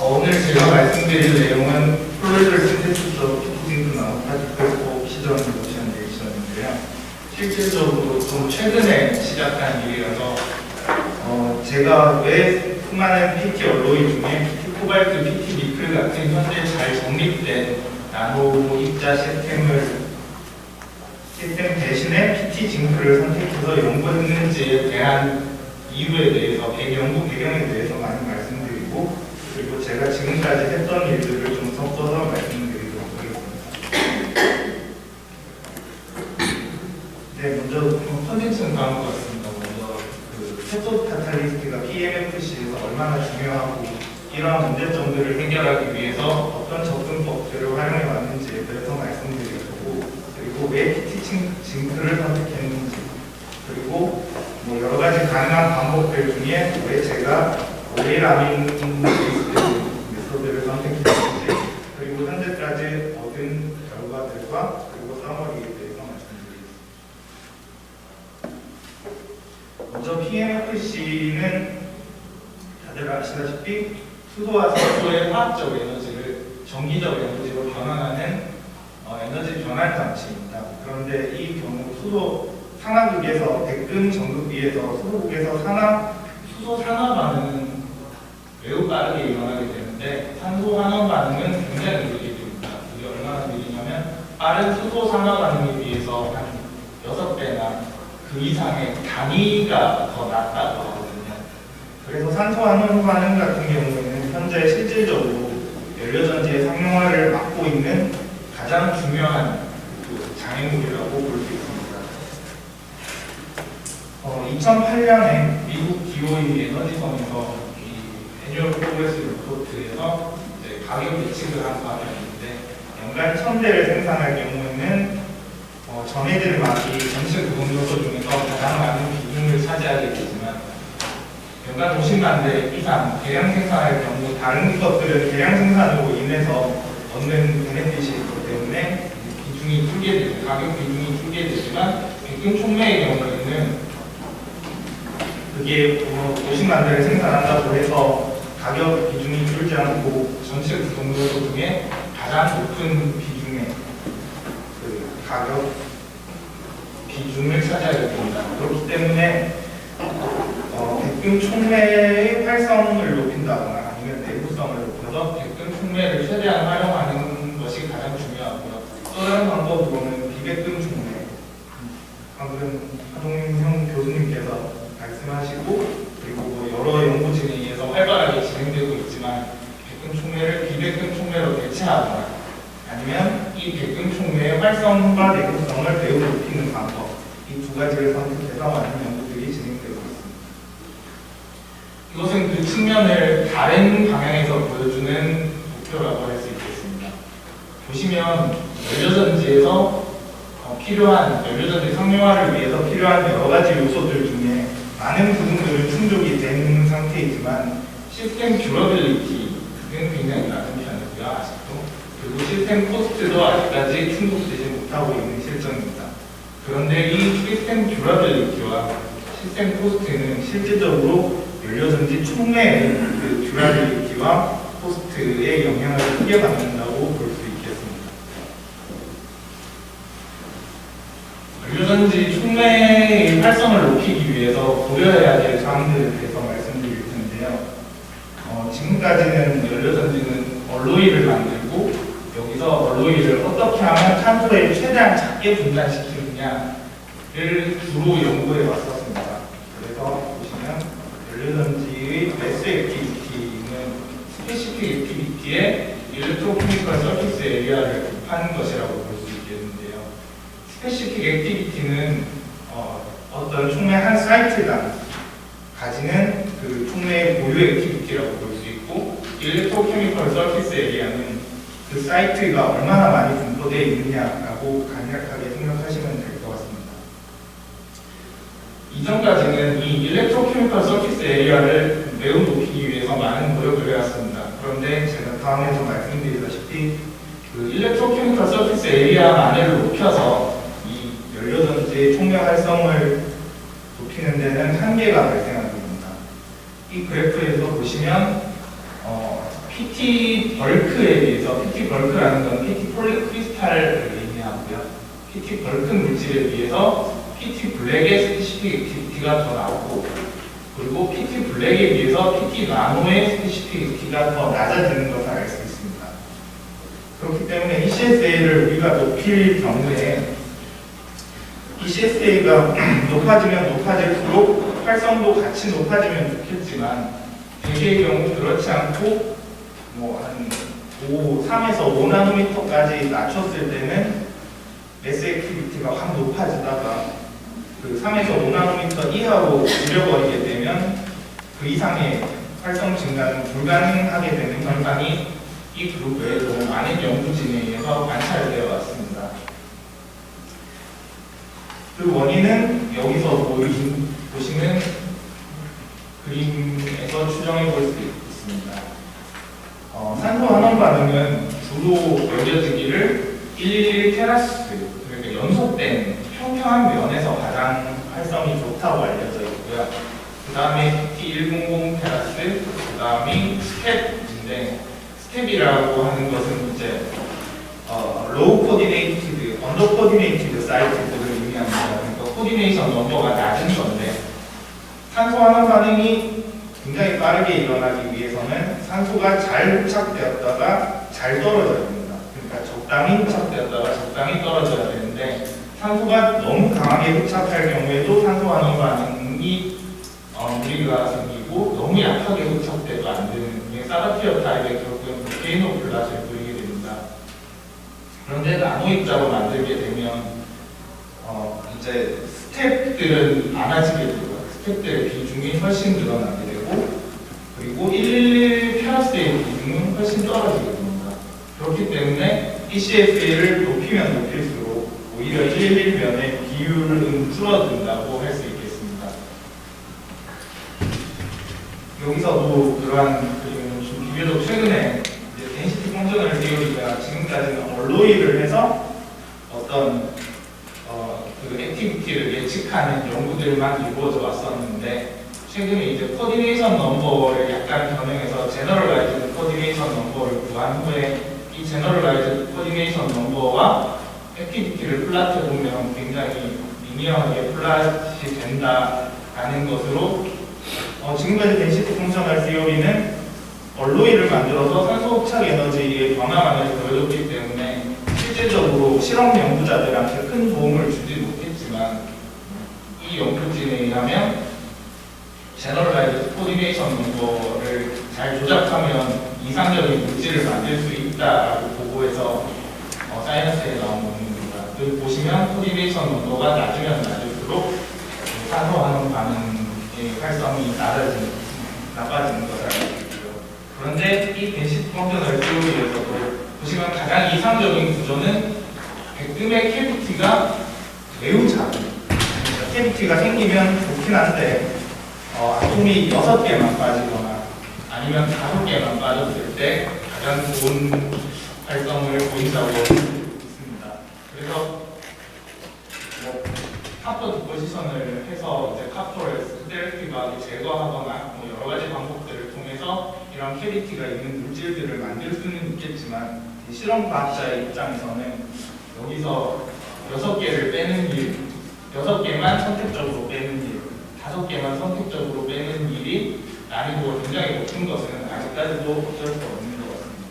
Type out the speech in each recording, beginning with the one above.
오늘 제가 말씀드릴 내용은 플로이드 신테시스 피팅크 나무 파티클 시전 모션 리액션인데요. 실질적으로 좀 최근에 시작한 일이라서 제가 왜 수많은 PT 얼로이 중에 PT 코발트, PT 니클 같은 현재 잘 정립된 나노 입자 시스템 대신에 PT 징크를 선택해서 연구했는지에 대한 이유에 대해서 연구 배경에 대해서 많이 말씀드리고, 그리고 제가 지금까지 했던 일들을 좀 섞어서 말씀드리도록 하겠습니다. 네, 먼저 컨텐츠는 다음과 같습니다. 먼저 세토 카탈리스트가 PMFC에서 얼마나 중요하고 이러한 문제점들을 해결하기 위해서 어떤 접근법들을 활용해 왔는지에 대해서 말씀드릴 거고, 그리고 왜 PT 징크를 선택했는지, 그리고 여러 가지 가능한 방법들 중에 왜 제가 올리라민 메소드를 선택했는지, 그리고 현재까지 얻은 결과들과 그리고 서머리에 대해서 말씀드리겠습니다. 먼저 PMFC는 다들 아시다시피 수소와 산소의 화학적 에너지를 전기적 에너지로 변환하는 에너지 변환 장치입니다. 그런데 이 경우 수소 산화극에서 백금 전극비에서 수소극에서 수소 산화 반응은 매우 빠르게 일어나게 되는데 산소 환원 반응은 굉장히 느리게 됩니다. 이게 얼마나 느리냐면 빠른 수소 산화 반응에 비해서 한 6배나 그 이상의 단위가 더 낮다고 하거든요. 그래서 산소 환원 반응 같은 경우에는 현재 실질적으로 연료전지의 상용화를 막고 있는 가장 중요한 장애물이라고 볼 수 있습니다. 2008년에 미국 DOE 에너지성에서 이 애뉴얼 프로그레스 리포트에서 가격 예측을 한 바가 있는데, 연간 1000대를 생산할 경우에는 전해질 막이 전체 구동 요소 중에서 가장 많은 비중을 차지하게 되지만, 연간 50만 대 이상 대량 생산할 경우 다른 것들은 대량 생산으로 인해서 얻는 베네핏이 있기 때문에 비중이 줄게 되죠. 가격 비중이 줄게 되지만 백금 촉매의 경우에는 그게 50만 대를 생산한다고 해서 가격 비중이 줄지 않고 전체 구동요소 중에 가장 높은 비중의 가격 비중을 차지하게 됩니다. 그렇기 때문에 백금 촉매의 활성을 높인다거나 아니면 내구성을 높여서 백금 촉매를 최대한 활용하는 것이 가장 중요하고요. 또 다른 방법으로는 비백금 촉매, 방금 하동형 교수님께서 말씀하시고, 그리고 여러 연구진에 의해서 활발하게 진행되고 있지만 백금 촉매를 비백금 촉매로 대체하거나 아니면 이 백금 촉매의 활성과 내구성을 매우 높이는 방법, 이 두 가지를 선택해서 많은 연구들이 진행되고 있습니다. 이것은 그 측면을 다른 방향에서 보여주는 목표라고 할 수 있겠습니다. 보시면 연료전지에서 필요한 연료전지 상용화를 위해서 필요한 여러 가지 요소들 중에 많은 부분들은 충족이 된 상태이지만 시스템 듀러빌리티는 굉장히 낮은 편이고요, 아직도. 그리고 시스템 코스트도 아직까지 충족되지 못하고 있는 실정입니다. 그런데 이 시스템 듀러빌리티와 시스템 코스트는 실질적으로 연료전지 촉매의 그 듀러빌리티와 코스트의 영향을 크게 받는다고 볼 수 있겠습니다. 연료전지 촉매의 활성을 높이기 위해서 고려해야 될 사항들에 대해서 말씀드릴 텐데요. 지금까지는 연료전지는 얼로이를 만들고 여기서 얼로이를 어떻게 하면 탄소에 최대한 작게 분산시키느냐를 주로 연구해 왔었습니다. 그래서 보시면 연료전지의 매스 액티비티는 스페시픽 액티비티의 일렉트로케미컬 서피스 에리아를 곱하는 것이라고 볼 수 있겠는데요. 스페시픽 액티비티는 어떤 촉매 한 사이트가 가지는 그 촉매의 고유 액티비티라고 볼 수 있고, 일렉트로케미컬 서피스 에리아는 그 사이트가 얼마나 많이 분포되어 있느냐라고 간략하게 생각하시면 될 것 같습니다. 이전까지는 이 일렉트로케미컬 서피스 에리아를 매우 높이기 위해서 많은 노력을 해왔습니다. 그런데 제가 다음에서 말씀드리다시피 그 일렉트로케미컬 서피스 에리아만을 높여서 이 연료전지의 촉매 활성을 높이는 데는 한계가 발생하게 됩니다. 이 그래프에서 보시면 PT 벌크에 비해서, PT 벌크라는 건 PT 폴리크리스탈을 의미하고요. PT 벌크 물질에 비해서 PT 블랙의 스페시픽 액티비티가 더 나오고, 그리고 PT 블랙에 비해서 PT 나노의 스페시픽 액티비티가 더 낮아지는 것을 알 수 있습니다. 그렇기 때문에 ECSA를 우리가 높일 경우에 ECSA가 높아지면 높아질수록 활성도 같이 높아지면 좋겠지만, 대개의 경우 그렇지 않고 한 3에서 5나노미터까지 낮췄을 때는 매스 액티비티가 확 높아지다가 그 3에서 5나노미터 이하로 줄여버리게 되면 그 이상의 활성 증가는 불가능하게 되는 현상이 이 그룹 외에도 많은 연구진에 의해서 관찰되어 왔습니다. 그 원인은 여기서 보시는 그림에서 추정해 볼 수 있습니다. 산소 환원 반응은 주로 여겨지기를 111 테라스, 그러니까 연속된 평평한 면에서 가장 활성이 좋다고 알려져 있고요. 그 다음에 PT100 테라스, 그 다음이 스텝인데, 스텝이라고 하는 것은 이제 로우 코디네이티드, 언더 코디네이티드 사이트들을 의미합니다. 그러니까 코디네이션 넘버가 낮은 건데, 산소 환원 반응이 굉장히 빠르게 일어나기 위해서는 산소가 잘 흡착되었다가 잘 떨어져야 됩니다. 그러니까 적당히 흡착되었다가 적당히 떨어져야 되는데, 산소가 너무 강하게 흡착할 경우에도 산소 환원 반응이 무리가 생기고, 너무 약하게 흡착돼도 안 되는 사다피어 타입의 결국은 볼케이노 플라즈를 보이게 됩니다. 그런데 나노 입자로 만들게 되면 이제 스텝들은 많아지게 되고요. 스텝들의 비중이 훨씬 늘어나게 되고, 그리고 111 테라스의 비중은 훨씬 떨어지게 됩니다. 그렇기 때문에 ECSA를 높이면 높일수록 오히려 111면의 비율은 줄어든다고 할 수 있겠습니다. 여기서도 그러한 그림은 좀 비교적 최근에 덴시티 펑셔널 디오리가 지금까지는 얼로이를 해서 어떤 그 액티비티를 예측하는 연구들만 이루어져 왔었는데, 최근에 이제 코디네이션 넘버를 약간 변형해서 제너럴라이즈드 코디네이션 넘버를 구한 후에 이 제너럴라이즈드 코디네이션 넘버와 액티비티를 플라트해 보면 굉장히 리니어하게 플라트이 된다라는 것으로, 지금까지 덴시티 펑셔널 디오리는 얼로이를 만들어서 산소 흡착 에너지의 변화만을 보여줬기 때문에 실제적으로 실험 연구자들한테 큰 도움을 주지 못했지만, 이 연구진에 의하면 제너럴라이즈 코디네이션 넘버를 잘 조작하면 이상적인 물질을 만들 수 있다라고 보고해서 사이언스에 나온 논문입니다. 여기 보시면 코디네이션 넘버가 낮으면 낮을수록 산소 환원 반응의 활성이 나빠지는 것을 알고 있고요. 그런데 이 덴시티 펑셔널 디오리에서도 보시면 가장 이상적인 구조는 백금의 캐비티가 매우 작은, 캐비티가 생기면 좋긴 한데 아톰이 6개만 빠지거나 아니면 5개만 빠졌을 때 가장 좋은 활성을 보인다고 있습니다. 그래서 카포 디포지션을 해서 이제 카포를 셀렉티브하게 제거하거나 여러 가지 방법들을 통해서 이런 캐비티가 있는 물질들을 만들 수는 있겠지만, 실험 과학자의 입장에서는 여기서 6개를 빼는 일, 6개만 선택적으로 빼는 일, 5개만 선택적으로 빼는 일이 난이도가 굉장히 높은 것은 아직까지도 어쩔 수 없는 것 같습니다.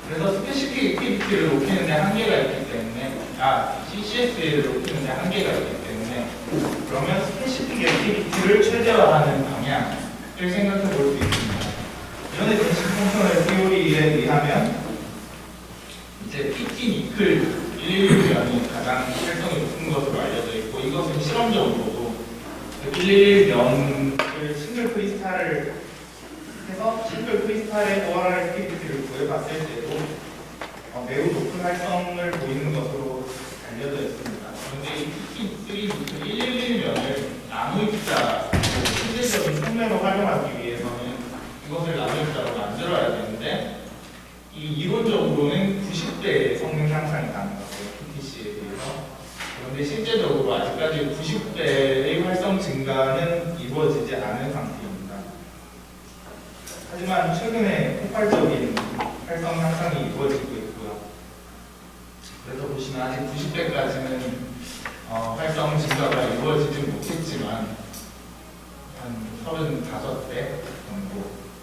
그래서 스페시픽 액티비티를 높이는 데 한계가 있기 때문에, CCSA를 높이는 데 한계가 있기 때문에, 그러면 스페시픽 액티비티를 최대화하는 방향을 생각해 볼 수 있습니다. 이전에 덴시티 펑셔널 디오리에 의하면 이제 PT 니클 111면이 가장 활성이 높은 것으로 알려져 있고, 이것은 실험적으로도 111면을 싱글 크리스탈을 해서 싱글 크리스탈의 OR 액티비티를 구해봤을 때도 매우 높은 활성을 보이는 것으로 알려져 있습니다. 그런데 이 PT3 111면을 나노입자, 실질적인 속면으로 활용하기 위해서는 이것을 나노입자로 만들어야 되는데, 이 이론적으로는 90배의 성능 향상이 가능하고요, PTC에 비해서. 그런데 실제적으로 아직까지 90배의 활성 증가는 이루어지지 않은 상태입니다. 하지만 최근에 폭발적인 활성 향상이 이루어지고 있고요. 그래서 보시면 아직 90대까지는 활성 증가가 이루어지지 못했지만 한 35대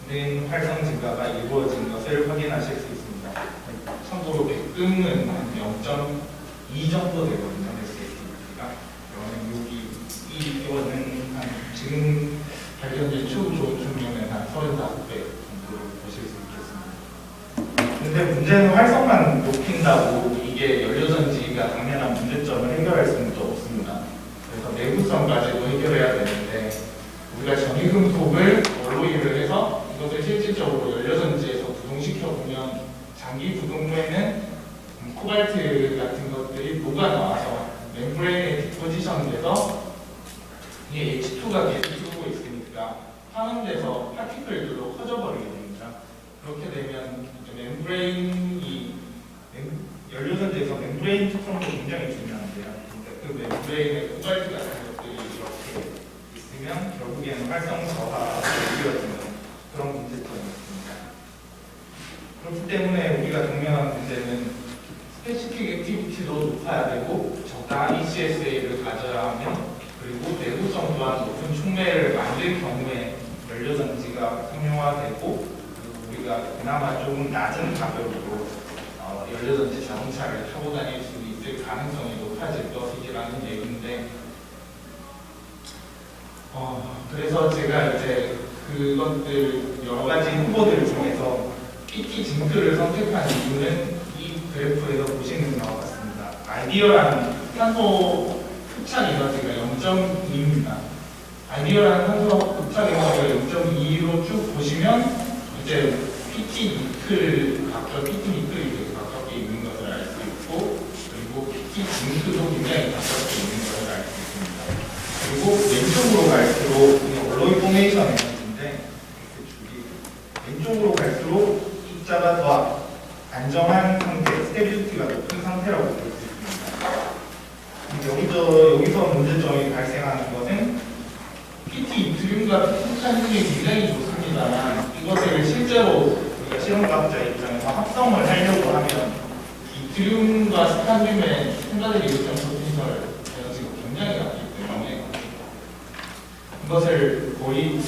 정도는 활성 증가가 이루어진 것을 확인하실 수 있습니다. 참고로 백금은 한 0.2 정도 되거든요. SSD가. 그러면 이거는 한 지금 발견된 최고 좋은 총량은 한 35배 정도로 보실 수 있겠습니다. 근데 문제는 활성만 높인다고 이게 연료전지가 당면한 문제점을 해결할 수는 또 없습니다. 그래서 내구성까지도 해결해야 되는데 우리가 전이금속을 알로이를 해서 이것을 실질적으로 연료전지에서 구동시켜 보면 장기 구동 후에는 코발트 같은 것들이 녹아 나와서 멤브레인에 디포지션돼서 이게 H2가 계속 흐르고 있으니까 환원돼서 파티클들로 커져버리게 됩니다. 그렇게 되면 멤브레인이 연료전지에서 멤브레인 특성도 굉장히 중요한데요. 그 멤브레인에 코발트 같은 것들이 이렇게 있으면 결국에는 활성 저하가 이루어지는 그런 문제점이 있습니다. 그렇기 때문에 우리가 동면한 문제는 스페시픽 액티비티도 높아야 되고 적당한 ECSA를 가져야 하며 그리고 내구성 또한 높은 촉매를 만들 경우에 연료전지가 상용화되고 그리고 우리가 그나마 조금 낮은 가격으로 연료전지 자동차를 타고 다닐 수 있을 가능성이 높아질 것이라는 얘기인데 그래서 제가 이제 그것들 여러 가지 후보들 중에서 PT 징크를 선택한 이유는 이 그래프에서 보시는 바와 같습니다. 아이디어라는 탄소 흡착 에너지가 0.2입니다. 아이디어라는 탄소 흡착 에너지가 0.2로 쭉 보시면 이제 PT 니클이 되게 가깝게 있는 것을 알 수 있고 그리고 PT 징크도 굉장히 가깝게 있는 것을 알 수 있습니다. 그리고 왼쪽으로 갈수록 얼로이 포메이션 에너지인데 왼쪽으로 갈수록 숫자가 더 안정한 상태, 스테빌리티가 높은 상태라고 볼 수 있습니다. 여기서 문제점이 발생하는 것은 PT 이트륨과 PT 흡착률이 굉장히 좋습니다만 이것을 실제로 우리가 실험과학자 입장에서 합성을 하려고 하면 이트륨과 스탄륨의 스탠다드 리액션 포텐셜 에너지가 굉장히 낮기 때문에 이것을 거의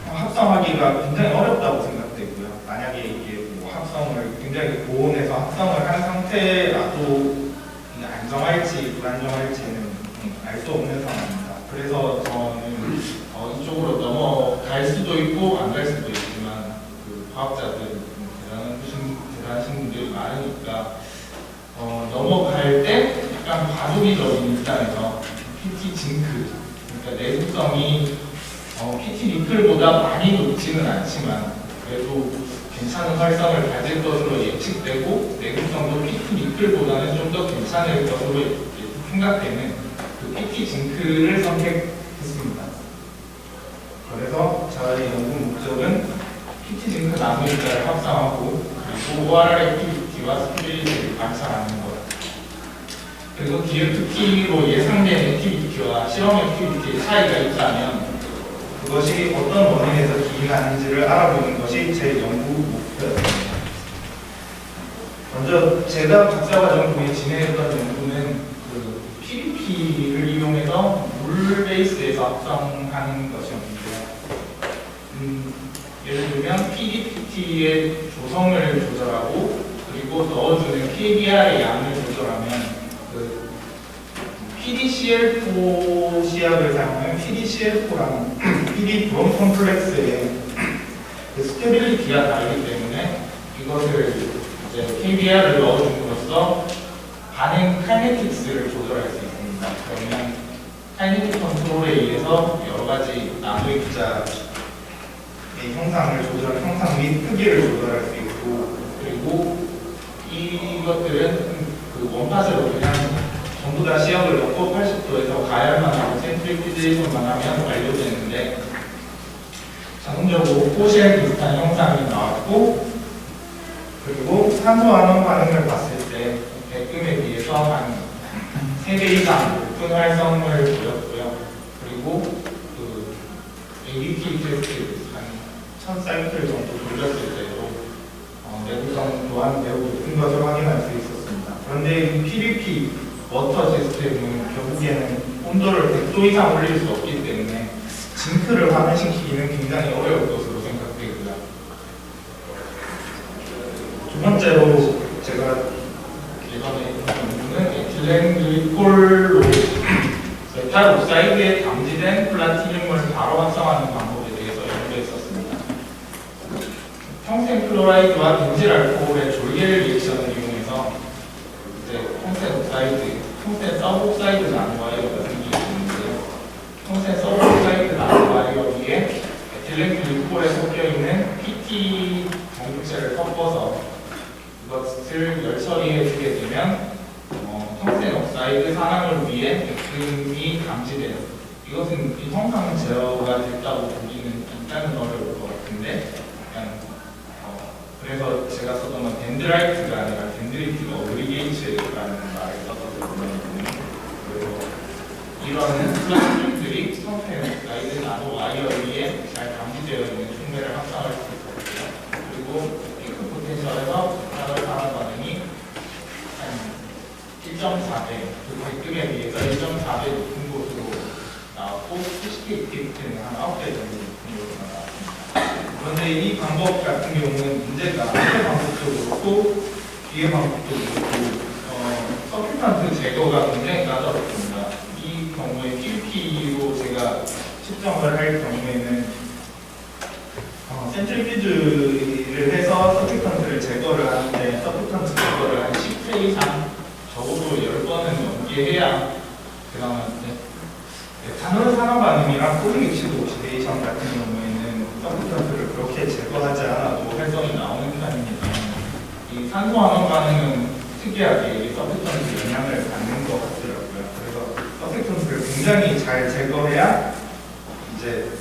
합성하기가 굉장히 어렵다고 생각되고요. 만약에 이게 합성을 굉장히 고온에서 합성을 한 상태라도 안정할지 불안정할지는 알 수 없는 상황입니다. 그래서 저는 이쪽으로 넘어갈 수도 있고 안 갈 수도 있지만 그 과학자들 대단하신 분들이 많으니까 넘어갈 때 약간 과도기적인 입장에서 PT 징크 그러니까 내구성이 PT 니클보다 많이 높지는 않지만 그래도 괜찮은 활성을 가질 것으로 예측되고 내구성도 PT 니클보다는 좀 더 괜찮을 것으로 생각되는 그 PT 징크를 선택했습니다. 그래서 저의 연구 목적은 PT 징크 나무입자를 합성하고 그리고 ORR 액티비티와 스테빌리티를 관찰하는 것 그리고 DFT로 예상된 액티비티와 실험 액티비티의 차이가 있다면 그것이 어떤 원인에서 기인하는지를 알아보는 것이 제 연구 목표였습니다. 먼저 제가 박사과정 중에 진행했던 연구는 그 PDP를 이용해서 물 베이스에서 합성하는 것이었는데요. 예를 들면 PDPT의 조성을 조절하고 그리고 넣어주는 KBR의 양을 조절하면 그 PDCl4 시약을 사용하면 PDCl4랑 PD 브롬 컴플렉스의 그 스테빌리티가 다르기 때문에 이것을 이제 KBR을 넣어줌으로써 반응 카이네틱스를 조절할 수 있습니다. 그러면 카이네틱 컨트롤에 의해서 여러 가지 나무의 기자의 형상 및 크기를 조절할 수 있고 그리고 이것들은 그 원팟으로 그냥 전부 다 시약을 넣고 80도에서 가열만 하고 센트리퓨제이션만 하면 완료되는데 자동적으로 포시엘 비슷한 형상이 나왔고 그리고 산소 환원 반응을 봤을 때 백금에 비해서 한 3배 이상 높은 활성을 보였고요. 그리고 그 ABT 테스트 한 1000사이클 정도 돌렸을 때도 내구성 또한 매우 높은 것을 확인할 수 있었습니다. 그런데 이 PVP 워터 시스템은 결국에는 온도를 100도 이상 올릴 수 없기 때문에 징크를 환원시키기는 굉장히 어려울 것으로 생각되고요. 두 번째로 제가 이번에 연구는 에틸렌 글리콜로 메탈 옥사이드에 담지된 플라티늄을 바로 활성화하는 방법에 대해서 연구했었습니다. 평생 클로라이드와 벤질 알코올의 졸겔 리액션을 이용해서 평생 옥사이드, 평생 서브옥사이드 나노와이어가 생기게 되는데요. 평생 서브옥사이드 나노와이어 위에 에틸렌 글리콜에 섞여있는 PT 정육체를 섞어서 이것을 열 처리해주게 되면 평생 옥사이드 산화를 위해 백금이 감지돼요. 이것은 형상 제어가 됐다고 보기는 일단은 어려울 것 같은데 그냥 그래서 제가 썼던 건 덴드라이트가 아니라 덴드리티가 어그리게이츠라는 말을 썼거든요. 그래서 이런 플라스틱들이 평생 옥사이드 나노 와이어 위에 잘 감지되어 있는 촉매를 확장할 수 있거든요. 그리고 피크 포텐셜에서 작을 하는 반응이 1.4배, 그 백금에 비해서 1.4배 높은 곳으로 나왔고, 프시피티브는 한 9배 정도 높은 곳으로 나왔습니다. 그런데 이 방법 같은 경우는 문제가 앞의 방법도 그렇고, 뒤의 방법도 그렇고, 서큐턴트 제거가 굉장히 까다롭습니다. 이 경우에 PVP로 제가 측정을 할 경우에는 센트리퓨즈를 해서 서큐턴트를 제거를 하는데, 서큐턴트 제거를 한 10회 이상 적어도 10번은 넘게 해야 그나마인데 단원 산화 반응이랑 콜링 엑시드 옥시데이션 같은 경우에는 서큐턴트를 그렇게 제거하지 않아도 활성이 나오는 편입니다. 이 산소 환원 반응은 특이하게 이 서큐턴트 영향을 받는 것 같더라고요. 그래서 서큐턴트를 굉장히 잘 제거해야 이제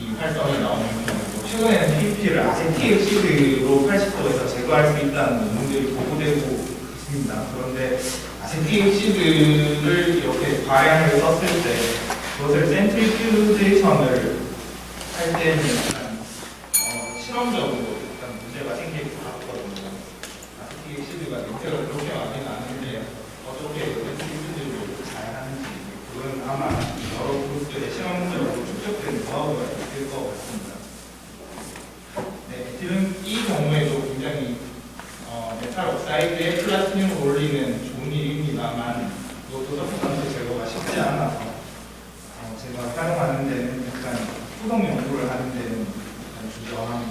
이 활성이 나오는 경우고 최근에는 PVP를 아세티엑시드로 80도에서 제거할 수 있다는 논문들이 보고되고 있습니다. 그런데 아세티엑시드를 이렇게 과량을 썼을 때 그것을 센트리퓨제이션을 할 때는 약간 실험적으로 약간 문제가 생길 것 같거든요. 아세티엑시드가 냄새가 그렇게 많이 나는데 어떻게 센트리퓨제를 잘 하는지 그건 아마 여러 그룹들의 실험적으로 축적된 노하우가 있을 것 같습니다. 네, 지금 이 경우에도 굉장히 메탈 옥사이드에 플라티늄을 올리는 좋은 일입니다만 그것도 서큐턴트 제거가 쉽지 않아서 제가 사용하는 데는 약간 후속 연구를 하는 데는 약간 주저함이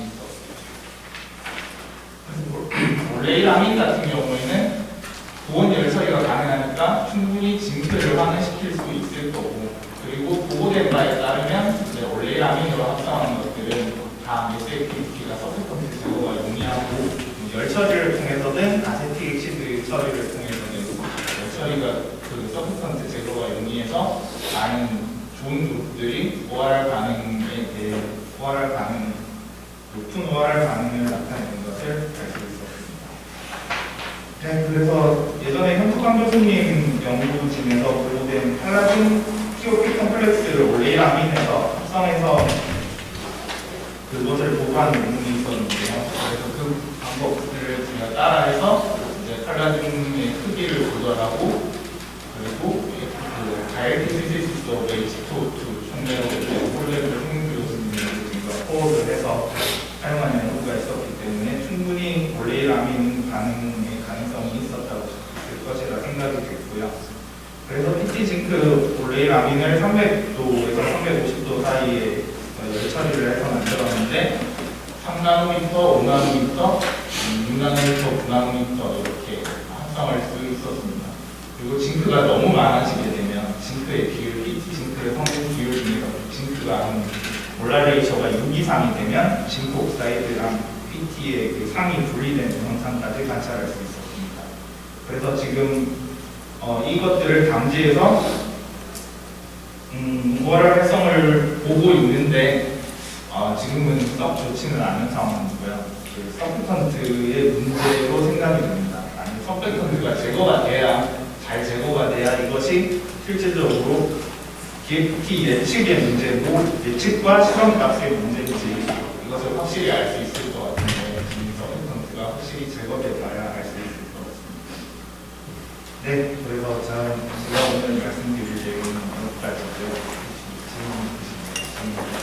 있었습니다. 올레이라민 같은 경우에는 고온 열 처리가 가능하니까 충분히 징크를 환원시킬 수 있을 거고 그리고 보고된 바에 따르면 올레이라민으로 합성하는 것들은 다 메스액티비티가 서큐턴트 제거가 용이하고 열 처리를 통해서든 아세틱엑시드 처리를 통해서든 열 처리가 그 서큐턴트 제거가 용이해서 많은 좋은 그룹들이 ORR 반응에 대해 ORR 반응, 높은 ORR 반응을 나타내는 것을 알 수 있었습니다. 네, 그래서 예전에 현수강 교수님 연구진에서 보고된 팔라딘 TOP 컴플렉스를 올레이라민에서 합성해서 그것을 보고한 논문이 있었는데요. 그래서 그 방법들을 제가 따라해서 이제 팔라딘의 크기를 조절하고 그리고 그 다이렉트 신테시스 오브 H2O2 촉매로 폴레를 교수님과 호흡을 해서 사용한 연구가 있었기 때문에 충분히 올레이라민 반응의 가능성이 있었다고 볼 것이라 생각이 됐고요. 그래서 PT 징크 올레이라민을 300도에서 350도 사이에 열 처리를 해서 만들었는데 3나노미터, 5나노미터, 6나노미터, 9나노미터 이렇게 합성할 수 있었습니다. 그리고 징크가 너무 많아지게 되면 징크의 비율, PT 징크의 성분 비율 중에서 징크가 한 몰랄 레이셔가 6 이상이 되면 징크 옥사이드랑 PT의 그 상이 분리되는 현상까지 관찰할 수 있었습니다. 그래서 지금 이것들을 감지해서 ORR 활성을 보고 있는데 지금은 썩 좋지는 않은 상황이고요. 그 서큐턴트의 문제로 생각이 됩니다. 아니 서큐턴트가 제거가 돼야 잘 제거가 돼야 이것이 실질적으로 DFT 예측의 문제고 예측과 실험값의 문제이기 확실히 알 수 있을 것 같은데 지금 서브컨트가 확실히 제거돼봐야 알 수 있을 것 같습니다. 네, 그래서 제가 오늘 말씀드릴 내용은 여기까지고요. 질문 있으신가요?